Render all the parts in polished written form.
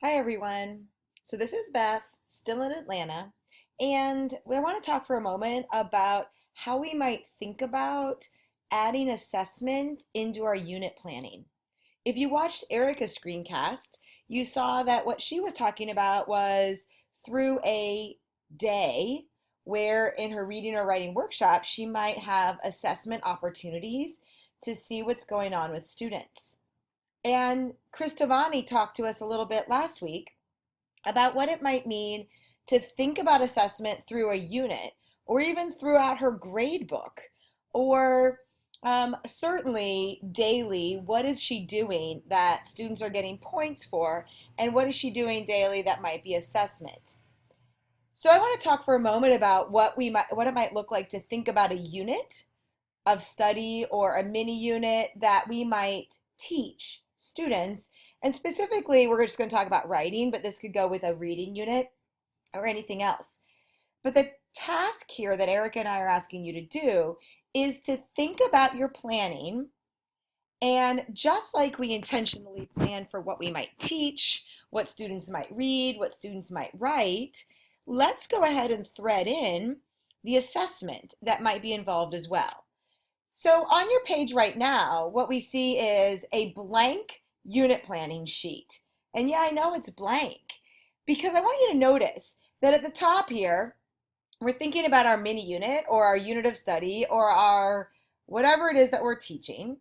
Hi, everyone. So, this is Beth, still in Atlanta, and I want to talk for a moment about how we might think about adding assessment into our unit planning. If you watched Erica's screencast, you saw that what she was talking about was through a day where in her reading or writing workshop, she might have assessment opportunities to see what's going on with students. And Chris Tovani talked to us a little bit last week about what it might mean to think about assessment through a unit or even throughout her grade book or certainly daily, what is she doing that students are getting points for, and what is she doing daily that might be assessment? So I want to talk for a moment about what it might look like to think about a unit of study or a mini unit that we might teach students. And specifically, we're just going to talk about writing, but this could go with a reading unit or anything else. But the task here that Erica and I are asking you to do is to think about your planning. And just like we intentionally plan for what we might teach, what students might read, what students might write, let's go ahead and thread in the assessment that might be involved as well. So on your page right now, what we see is a blank unit planning sheet. And yeah, I know it's blank because I want you to notice that at the top here, we're thinking about our mini unit or our unit of study or our whatever it is that we're teaching.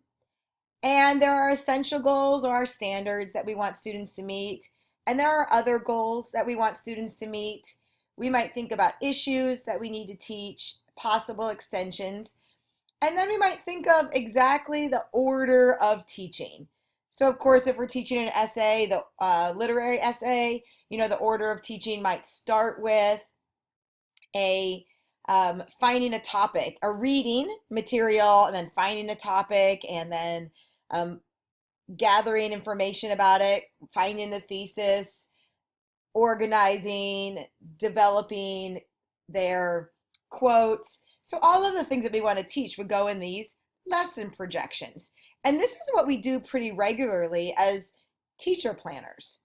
And there are essential goals or our standards that we want students to meet. And there are other goals that we want students to meet. We might think about issues that we need to teach, possible extensions. And then we might think of exactly the order of teaching. So of course, if we're teaching an essay, the literary essay, the order of teaching might start with a finding a topic, a reading material, and then finding a topic, and then um, gathering information about it, finding a thesis, organizing, developing their quotes. So all of the things that we want to teach would go in these lesson projections. And this is what we do pretty regularly as teacher planners.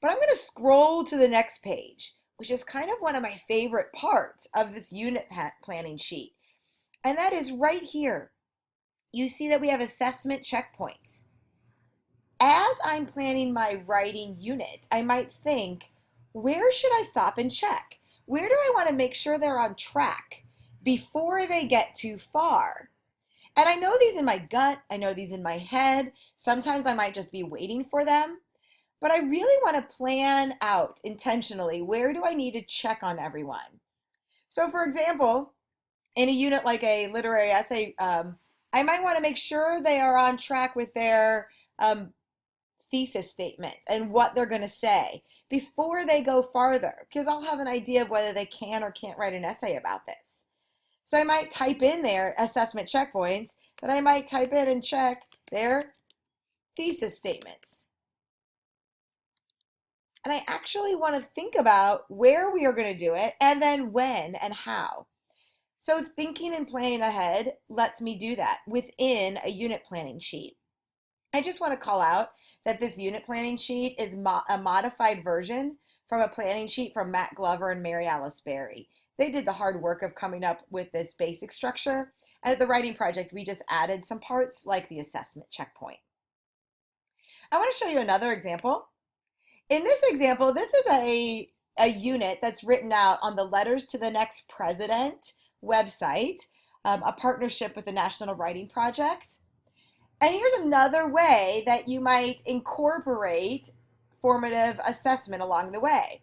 But I'm going to scroll to the next page, which is kind of one of my favorite parts of this unit planning sheet. And that is right here. You see that we have assessment checkpoints. As I'm planning my writing unit, I might think, where should I stop and check? Where do I want to make sure they're on track before they get too far? And I know these in my gut, I know these in my head. Sometimes I might just be waiting for them, but I really want to plan out intentionally, where do I need to check on everyone? So, for example, in a unit like a literary essay, I might want to make sure they are on track with their thesis statement and what they're going to say before they go farther, because I'll have an idea of whether they can or can't write an essay about this. So I might type in their assessment checkpoints, then I might type in and check their thesis statements. And I actually want to think about where we are going to do it and then when and how. So thinking and planning ahead lets me do that within a unit planning sheet. I just want to call out that this unit planning sheet is a modified version from a planning sheet from Matt Glover and Mary Alice Berry. They did the hard work of coming up with this basic structure, and at the writing project, we just added some parts like the assessment checkpoint. I want to show you another example. In this example, this is a unit that's written out on the Letters to the Next President website, a partnership with the National Writing Project. And here's another way that you might incorporate formative assessment along the way.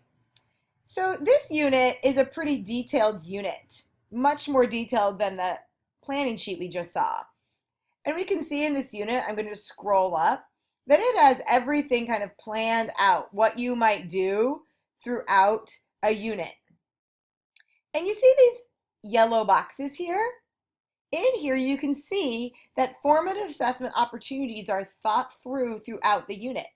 So this unit is a pretty detailed unit, much more detailed than the planning sheet we just saw. And we can see in this unit, I'm going to scroll up, that it has everything kind of planned out, what you might do throughout a unit. And you see these yellow boxes here? In here, you can see that formative assessment opportunities are thought through throughout the unit.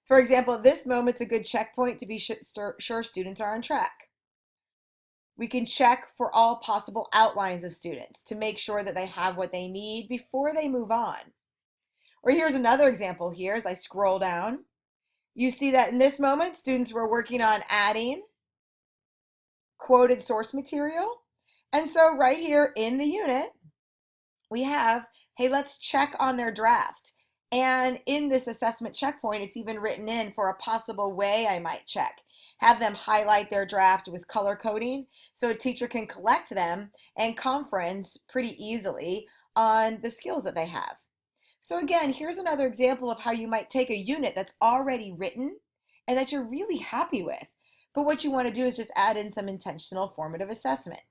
For example, at this moment's a good checkpoint to be sure students are on track. We can check for all possible outlines of students to make sure that they have what they need before they move on. Or here's another example here as I scroll down. You see that in this moment, students were working on adding quoted source material. And so right here in the unit, we have, hey, let's check on their draft. And in this assessment checkpoint, it's even written in for a possible way I might check. Have them highlight their draft with color coding so a teacher can collect them and conference pretty easily on the skills that they have. So again, here's another example of how you might take a unit that's already written and that you're really happy with. But what you want to do is just add in some intentional formative assessment.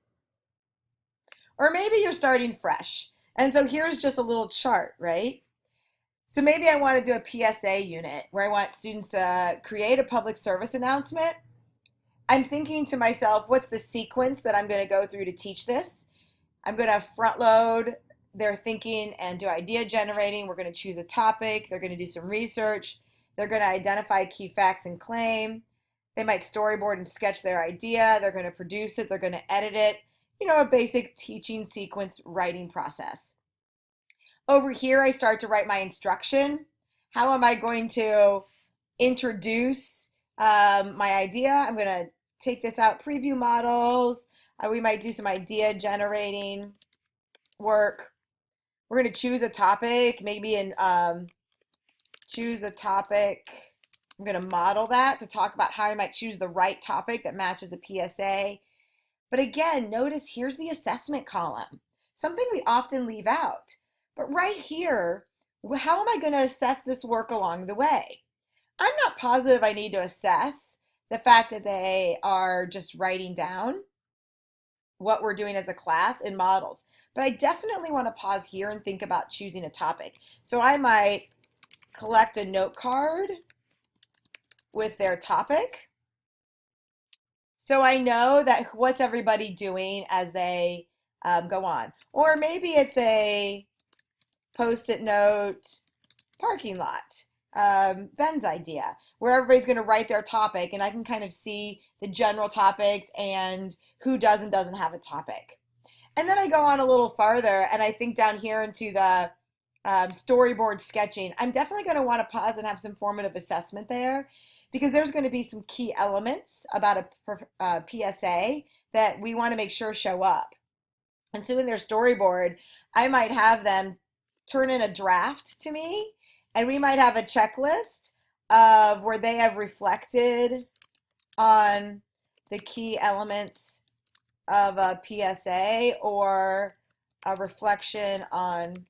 Or maybe you're starting fresh. And so here's just a little chart, right? So maybe I want to do a PSA unit where I want students to create a public service announcement. I'm thinking to myself, what's the sequence that I'm going to go through to teach this? I'm going to front load their thinking and do idea generating. We're going to choose a topic. They're going to do some research. They're going to identify key facts and claim. They might storyboard and sketch their idea. They're going to produce it. They're going to edit it. You know, a basic teaching sequence writing process. Over here, I start to write my instruction. How am I going to introduce my idea? I'm going to take this out, preview models. We might do some idea generating work. We're going to choose a topic, maybe choose a topic. I'm going to model that to talk about how I might choose the right topic that matches a PSA. But again, notice here's the assessment column, something we often leave out. But right here, how am I going to assess this work along the way? I'm not positive I need to assess the fact that they are just writing down what we're doing as a class in models. But I definitely want to pause here and think about choosing a topic. So I might collect a note card with their topic. So I know that what's everybody doing as they go on. Or maybe it's a Post-it note parking lot, Ben's idea, where everybody's going to write their topic and I can kind of see the general topics and who does and doesn't have a topic. And then I go on a little farther and I think down here into the storyboard sketching. I'm definitely going to want to pause and have some formative assessment there because there's going to be some key elements about a PSA that we want to make sure show up. And so in their storyboard, I might have them turn in a draft to me, and we might have a checklist of where they have reflected on the key elements of a PSA or a reflection on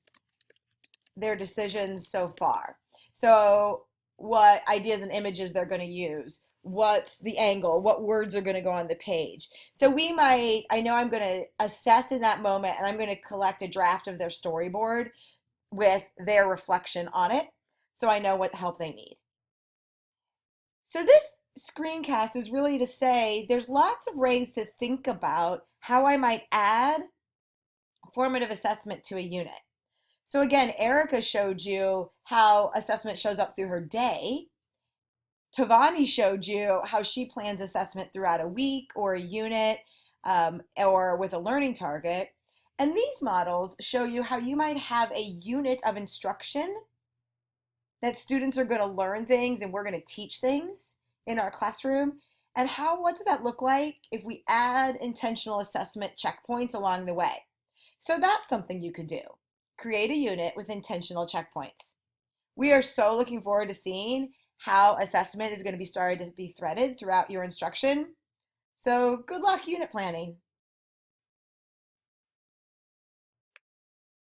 their decisions so far. So what ideas and images they're going to use, what's the angle, what words are going to go on the page. So we might, I know I'm going to assess in that moment and I'm going to collect a draft of their storyboard with their reflection on it so I know what help they need. So this screencast is really to say there's lots of ways to think about how I might add formative assessment to a unit. So again, Erica showed you how assessment shows up through her day. Tavani showed you how she plans assessment throughout a week or a unit or with a learning target. And these models show you how you might have a unit of instruction that students are going to learn things and we're going to teach things in our classroom. And what does that look like if we add intentional assessment checkpoints along the way? So that's something you could do. Create a unit with intentional checkpoints. We are so looking forward to seeing how assessment is going to be started to be threaded throughout your instruction. So good luck unit planning.